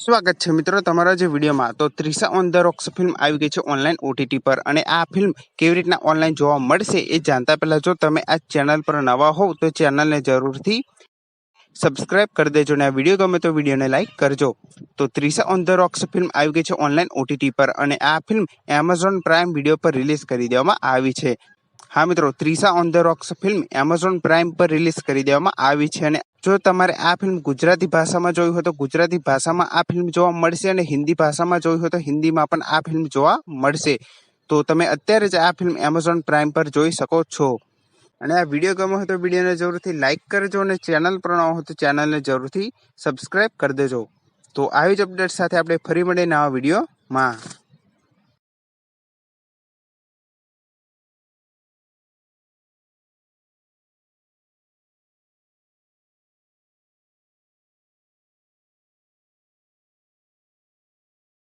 સ્વાગત છે મિત્રો તમારા જે વિડીયોમાં। તો Trisha on the rocks film આવી ગઈ છે ઓનલાઈન OTT પર અને આ ફિલ્મ કેવી રીતના ઓનલાઈન જોવા મળશે એ જાણતા પહેલા જો તમે આ ચેનલ પર નવા હોવ તો ચેનલને જરૂરથી સબસ્ક્રાઇબ કરી દેજો અને આ વિડીયો ગમે તો વિડીયોને લાઈક કરજો। તો Trisha on the rocks film આવી ગઈ છે ઓનલાઈન OTT પર અને આ ફિલ્મ એમેઝોન પ્રાઇમ વિડીયો પર રિલીઝ કરી દેવામાં આવી છે। હા મિત્રો, Trisha on the rocks film Amazon prime પર રિલીઝ કરી દેવામાં આવી છે અને જો તમારે આ ફિલ્મ ગુજરાતી ભાષામાં જોવી હોય તો ગુજરાતી ભાષામાં આ ફિલ્મ જોવા મળશે અને હિન્દી ભાષામાં જોવી હોય તો હિન્દીમાં પણ આ ફિલ્મ જોવા મળશે। તો તમે અત્યારે જ આ ફિલ્મ એમેઝોન પ્રાઇમ પર જોઈ શકો છો અને આ વિડીયો ગમ્યો હોય તો વિડીયોને જરૂરથી લાઈક કરજો અને ચેનલ પર ન હોય તો ચેનલને જરૂરથી સબસ્ક્રાઇબ કરી દેજો। તો આવી જ અપડેટ સાથે આપણે ફરી મળીએ નવા વિડીયોમાં।